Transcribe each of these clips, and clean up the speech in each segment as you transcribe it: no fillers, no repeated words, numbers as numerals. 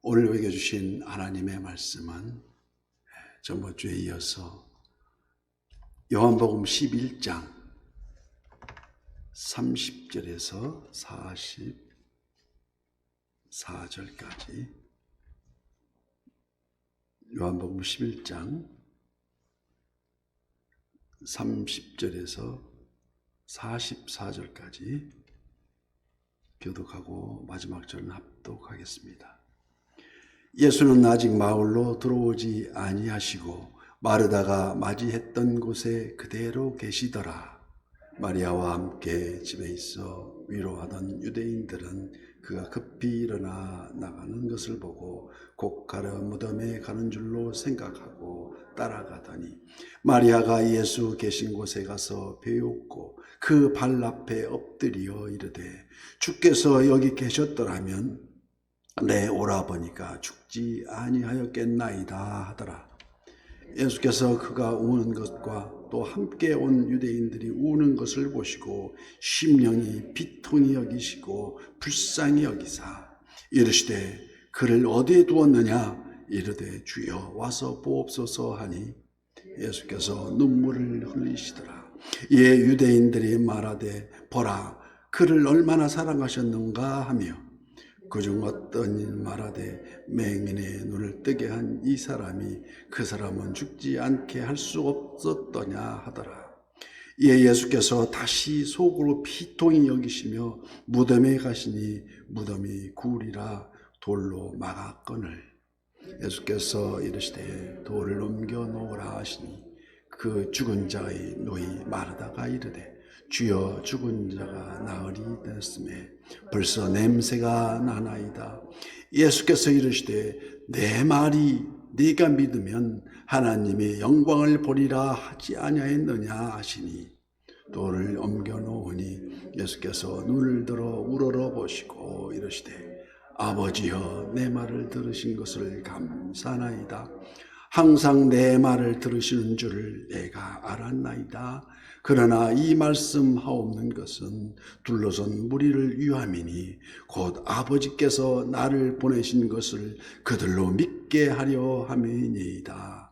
오늘 먹여주신 하나님의 말씀은 전번 주에 이어서 요한복음 11장 30절에서 44절까지 요한복음 11장 30절에서 44절까지 교독하고 마지막 절은 합독하겠습니다. 예수는 아직 마을로 들어오지 아니하시고 마르다가 맞이했던 곳에 그대로 계시더라. 마리아와 함께 집에 있어 위로하던 유대인들은 그가 급히 일어나 나가는 것을 보고 곧가려 무덤에 가는 줄로 생각하고 따라가더니 마리아가 예수 계신 곳에 가서 배웠고 그 발 앞에 엎드려 이르되 주께서 여기 계셨더라면 내 오라버니가 죽지 아니하였겠나이다 하더라. 예수께서 그가 우는 것과 또 함께 온 유대인들이 우는 것을 보시고 심령이 비통히 여기시고 불쌍히 여기사 이르시되 그를 어디에 두었느냐 이르되 주여 와서 보옵소서 하니 예수께서 눈물을 흘리시더라. 이에 유대인들이 말하되 보라 그를 얼마나 사랑하셨는가 하며 그중 어떤 일 말하되 맹인의 눈을 뜨게 한 이 사람이 그 사람은 죽지 않게 할 수 없었더냐 하더라. 이에 예수께서 다시 속으로 비통히 여기시며 무덤에 가시니 무덤이 굴이라 돌로 막았거늘 예수께서 이르시되 돌을 옮겨 놓으라 하시니 그 죽은 자의 노이 마르다가 이르되 주여 죽은 자가 나으리 되었음에 벌써 냄새가 나나이다. 예수께서 이르시되 내 말이 네가 믿으면 하나님의 영광을 보리라 하지 아니하였느냐 하시니 돌을 옮겨 놓으니 예수께서 눈을 들어 우러러 보시고 이르시되 아버지여 내 말을 들으신 것을 감사하나이다. 항상 내 말을 들으시는 줄을 내가 알았나이다. 그러나 이 말씀 하옵는 것은 둘러선 무리를 위함이니 곧 아버지께서 나를 보내신 것을 그들로 믿게 하려 함이니이다.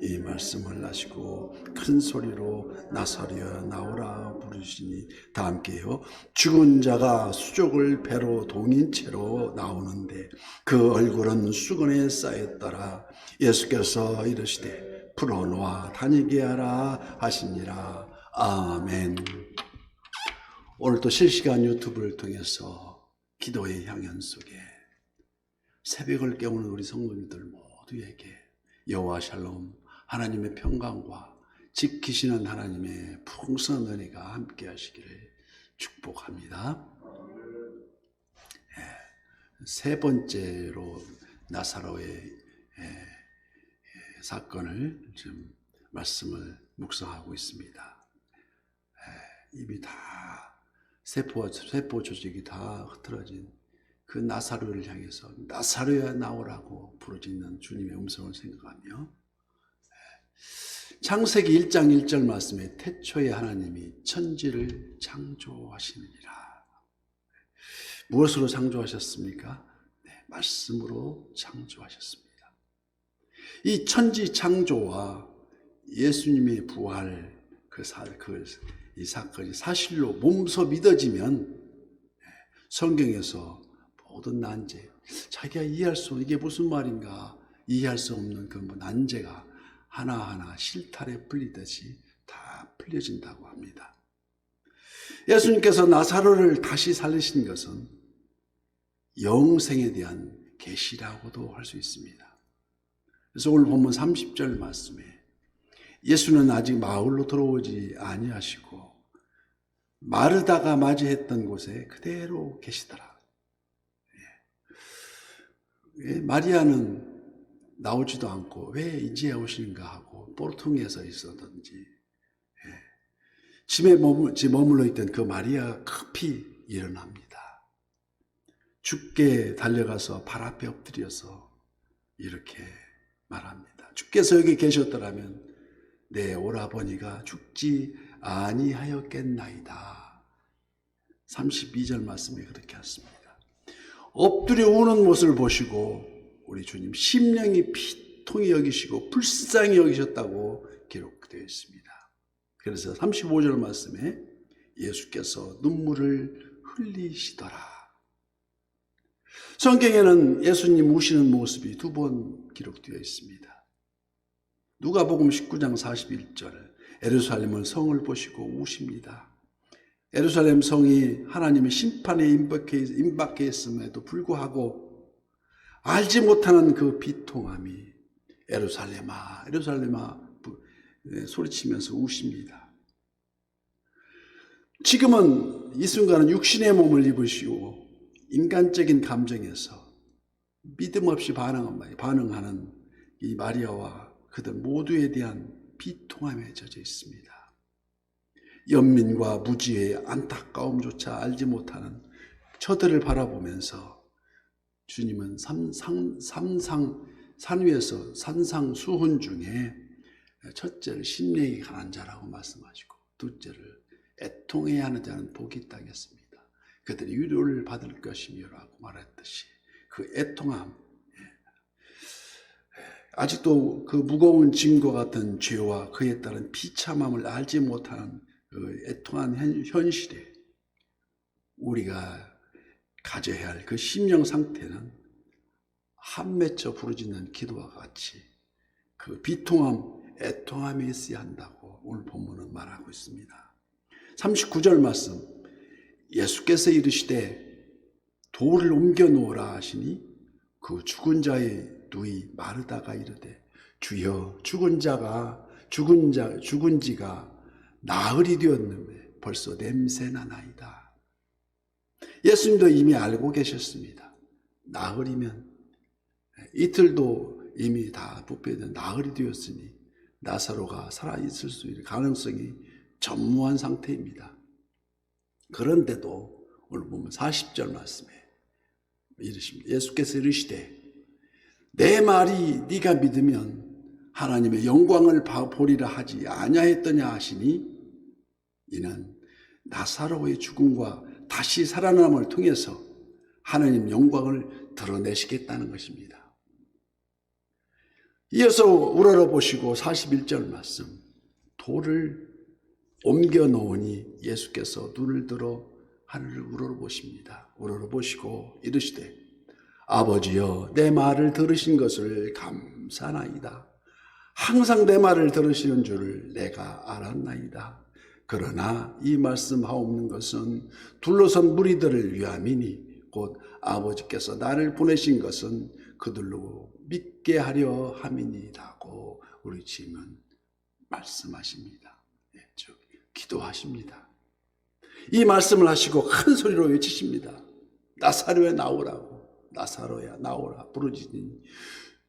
이 말씀을 하시고 큰 소리로 나사로야 나오라 부르시니 다 함께요. 죽은 자가 수족을 배로 동인 채로 나오는데 그 얼굴은 수건에 쌓였더라. 예수께서 이르시되 풀어놓아 다니게 하라 하시니라. 아멘. 오늘도 실시간 유튜브를 통해서 기도의 향연 속에 새벽을 깨우는 우리 성도님들 모두에게 여호와 샬롬 하나님의 평강과 지키시는 하나님의 풍성한 은혜가 함께 하시기를 축복합니다. 세 번째로 나사로의 사건을 지금 말씀을 묵상하고 있습니다. 입이 다 세포 조직이 다 흐트러진 그 나사로를 향해서 나사로야 나오라고 부르짖는 주님의 음성을 생각하며 창세기 1장 1절 말씀에 태초에 하나님이 천지를 창조하시느니라. 무엇으로 창조하셨습니까? 네, 말씀으로 창조하셨습니다. 이 천지 창조와 예수님의 부활 이 사건이 사실로 몸소 믿어지면 성경에서 모든 난제, 자기가 이해할 수 없는 이게 무슨 말인가 이해할 수 없는 그 난제가 하나하나 실타래 풀리듯이 다 풀려진다고 합니다. 예수님께서 나사로를 다시 살리신 것은 영생에 대한 계시라고도 할 수 있습니다. 그래서 오늘 본문 30절 말씀에 예수는 아직 마을로 들어오지 아니하시고 마르다가 맞이했던 곳에 그대로 계시더라. 마리아는 나오지도 않고 왜 이제 오시는가 하고 뽀르퉁에서 있었던지 집에 머물러 있던 그 마리아가 급히 일어납니다. 주께 달려가서 발 앞에 엎드려서 이렇게 말합니다. 주께서 여기 계셨더라면 내 오라버니가 죽지 아니하였겠나이다. 32절 말씀에 그렇게 했습니다. 엎드려 우는 모습을 보시고 우리 주님 심령이 피통이 여기시고 불쌍히 여기셨다고 기록되어 있습니다. 그래서 35절 말씀에 예수께서 눈물을 흘리시더라. 성경에는 예수님 우시는 모습이 두 번 기록되어 있습니다. 누가복음 19장 41절 예루살렘은 성을 보시고 우십니다. 예루살렘 성이 하나님의 심판에 임박해 있음에도 불구하고 알지 못하는 그 비통함이 예루살렘아 예루살렘아 소리치면서 우십니다. 지금은 이 순간은 육신의 몸을 입으시고 인간적인 감정에서 믿음 없이 반응하는 이 마리아와 그들 모두에 대한 비통함에 젖어 있습니다. 연민과 무지의 안타까움조차 알지 못하는 저들을 바라보면서 주님은 산 위에서 산상수훈 중에 첫째를 심령이 강한 자라고 말씀하시고 둘째를 애통해야 하는 자는 복이 있다겠습니다. 그들이 위로를 받을 것이며라고 말했듯이 그 애통함, 아직도 그 무거운 짐과 같은 죄와 그에 따른 비참함을 알지 못하는 그 애통한 현실에 우리가 가져야 할 그 심령 상태는 한 맺혀 부르짖는 기도와 같이 그 비통함, 애통함이 있어야 한다고 오늘 본문은 말하고 있습니다. 39절 말씀, 예수께서 이르시되 돌을 옮겨 놓으라 하시니 그 죽은 자의 누이 마르다가 이르되 주여 죽은 지가 나흘이 되었는데 벌써 냄새나 나이다. 예수님도 이미 알고 계셨습니다. 나흘이면 이틀도 이미 다 부패된 나흘이 되었으니 나사로가 살아있을 수 있는 가능성이 전무한 상태입니다. 그런데도 오늘 보면 40절 말씀에 이르십니다. 예수께서 이르시되 내 말이 네가 믿으면 하나님의 영광을 보리라 하지 아니하였더냐 하시니 이는 나사로의 죽음과 다시 살아남을 통해서 하나님 영광을 드러내시겠다는 것입니다. 이어서 우러러 보시고 41절 말씀, 돌을 옮겨 놓으니 예수께서 눈을 들어 하늘을 우러러 보십니다. 우러러 보시고 이르시되 아버지여 내 말을 들으신 것을 감사나이다. 항상 내 말을 들으시는 줄을 내가 알았나이다. 그러나 이 말씀하옵는 것은 둘러선 무리들을 위함이니 곧 아버지께서 나를 보내신 것은 그들로 믿게 하려 함이니라고 우리 주님은 말씀하십니다. 기도하십니다. 이 말씀을 하시고 큰 소리로 외치십니다. 나사로에 나오라고, 나사로야 나오라 부르짖으니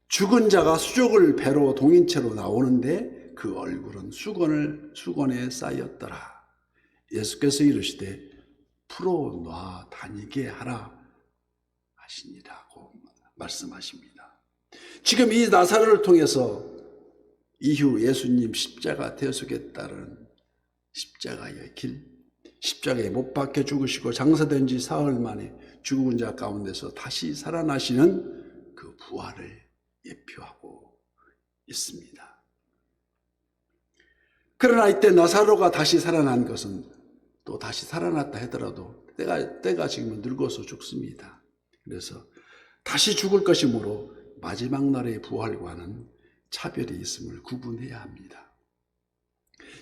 죽은 자가 수족을 배로 동인채로 나오는데 그 얼굴은 수건에 쌓였더라. 예수께서 이르시되 풀어놔 다니게 하라 하시니라고 말씀하십니다. 지금 이 나사로를 통해서 이후 예수님 십자가 대속에 따른 십자가의 길, 십자가에 못 박혀 죽으시고 장사된 지 사흘 만에 죽은 자 가운데서 다시 살아나시는 그 부활을 예표하고 있습니다. 그러나 이때 나사로가 다시 살아난 것은 또 다시 살아났다 하더라도 때가 지금은 늙어서 죽습니다. 그래서 다시 죽을 것이므로 마지막 날의 부활과는 차별이 있음을 구분해야 합니다.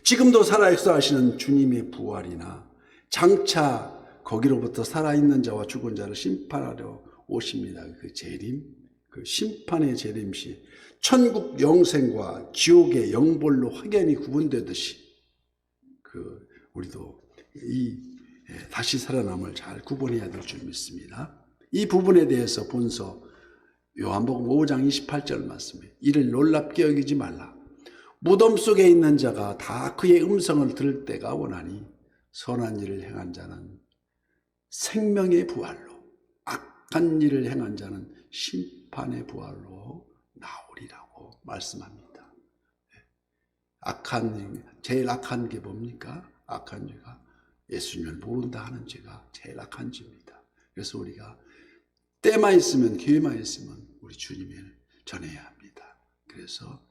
지금도 살아 역사하시는 주님의 부활이나 장차 거기로부터 살아있는 자와 죽은 자를 심판하러 오십니다. 그 재림, 그 심판의 재림시 천국 영생과 지옥의 영벌로 확연히 구분되듯이 우리도 이 다시 살아남을 잘 구분해야 될 줄 믿습니다. 이 부분에 대해서 본서 요한복음 5장 28절 말씀에 이를 놀랍게 여기지 말라. 무덤 속에 있는 자가 다 그의 음성을 들을 때가 오나니 선한 일을 행한 자는 생명의 부활로, 악한 일을 행한 자는 심판의 부활로 나오리라고 말씀합니다. 제일 악한 게 뭡니까? 악한 죄가 예수님을 모른다 하는 죄가 제일 악한 죄입니다. 그래서 우리가 때만 있으면, 기회만 있으면 우리 우리 주님에 전해야 합니다. 그래서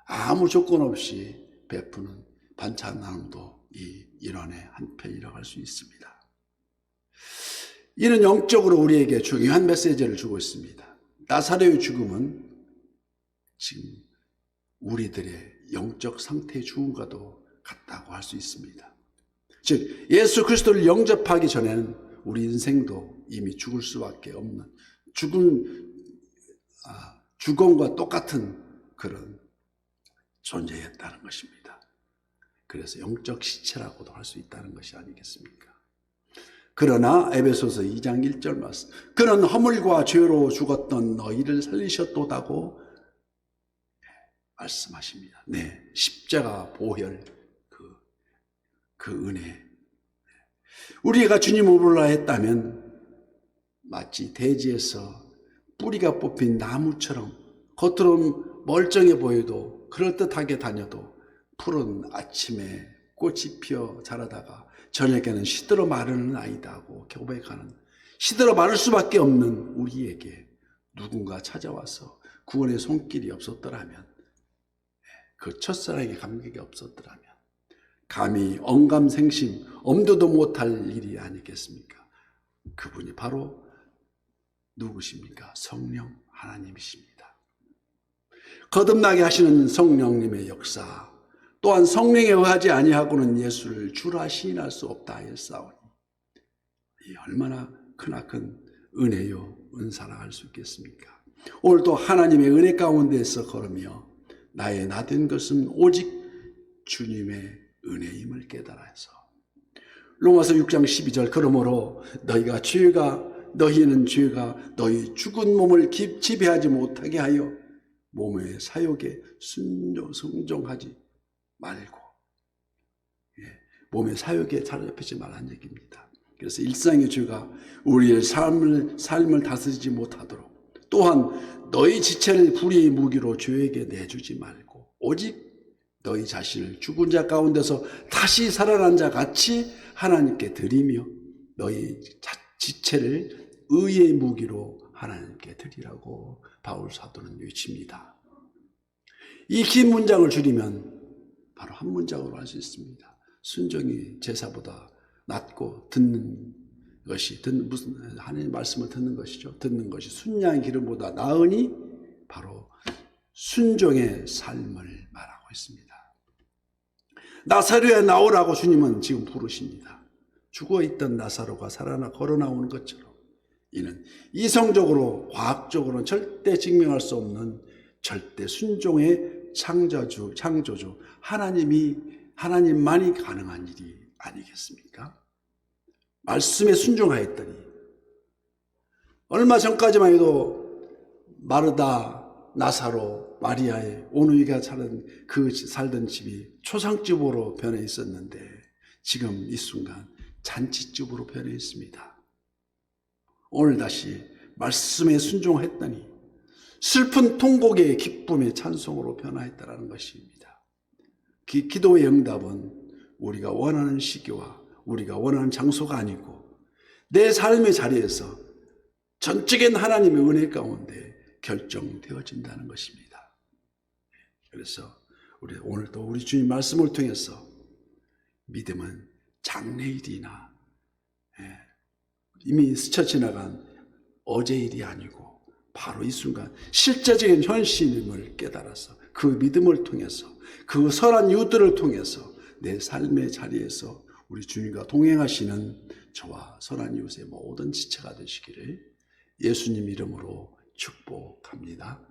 아무 조건 없이 베푸는 반찬 나눔도 이 일원의 한편이라고 할 수 있습니다. 이는 영적으로 우리에게 중요한 메시지를 주고 있습니다. 나사로의 죽음은 지금 우리들의 영적 상태의 죽음과도 같다고 할 수 있습니다. 즉 예수 그리스도를 영접하기 전에는 우리 인생도 이미 죽을 수밖에 없는 죽음과 똑같은 그런 존재였다는 것입니다. 그래서 영적 시체라고도 할 수 있다는 것이 아니겠습니까? 그러나 에베소서 2장 1절 말씀, 그는 허물과 죄로 죽었던 너희를 살리셨도다고 말씀하십니다. 네, 십자가 보혈 그 은혜. 우리가 주님을 몰라 했다면 마치 대지에서 뿌리가 뽑힌 나무처럼 겉으로는 멀쩡해 보여도 그럴듯하게 다녀도 푸른 아침에 꽃이 피어 자라다가 저녁에는 시들어 마르는 아이다고 고백하는, 시들어 마를 수밖에 없는 우리에게 누군가 찾아와서 구원의 손길이 없었더라면, 그 첫사랑의 감격이 없었더라면 감히 언감생심 엄두도 못할 일이 아니겠습니까? 그분이 바로 누구십니까? 성령 하나님이십니다. 거듭나게 하시는 성령님의 역사, 또한 성령에 의하지 아니하고는 예수를 주라 시인할 수 없다 하였사오니, 이 얼마나 크나큰 은혜요 은사라 할 수 있겠습니까? 오늘도 하나님의 은혜 가운데서 걸으며 나의 나된 것은 오직 주님의 은혜임을 깨달아서, 로마서 6장 12절, 그러므로 너희는 죄가 너희 죽은 몸을 지배하지 못하게 하여 몸의 사욕에 순종하지 말고, 몸의 사욕에 사로잡히지 말라는 얘기입니다. 그래서 일상의 죄가 우리의 삶을 다스리지 못하도록, 또한 너희 지체를 불의의 무기로 죄에게 내주지 말고 오직 너희 자신을 죽은 자 가운데서 다시 살아난 자 같이 하나님께 드리며 너희 지체를 의의 무기로 하나님께 드리라고 바울 사도는 외칩니다. 이 긴 문장을 줄이면 바로 한 문장으로 할 수 있습니다. 순종이 제사보다 낫고 듣는 것이, 무슨 하나님의 말씀을 듣는 것이죠. 듣는 것이 순양의 기름보다 나으니 바로 순종의 삶을 말하고 있습니다. 나사로에 나오라고 주님은 지금 부르십니다. 죽어있던 나사로가 살아나 걸어 나오는 것처럼 이는 이성적으로 과학적으로는 절대 증명할 수 없는 절대 순종의 창조주 하나님만이 가능한 일이 아니겠습니까? 말씀에 순종하였더니, 얼마 전까지만 해도 마르다, 나사로, 마리아의 오누이가 살던 집이 초상집으로 변해 있었는데 지금 이 순간 잔치집으로 변해 있습니다. 오늘 다시 말씀에 순종했더니 슬픈 통곡의 기쁨의 찬송으로 변화했다는 것입니다. 기도의 응답은 우리가 원하는 시기와 우리가 원하는 장소가 아니고 내 삶의 자리에서 전적인 하나님의 은혜 가운데 결정되어진다는 것입니다. 그래서 오늘도 우리 주님 말씀을 통해서 믿음은 장래일이나 이미 스쳐 지나간 어제 일이 아니고 바로 이 순간 실제적인 현실임을 깨달아서 그 믿음을 통해서 그 선한 이웃들을 통해서 내 삶의 자리에서 우리 주님과 동행하시는 저와 선한 이웃의 모든 지체가 되시기를 예수님 이름으로 축복합니다.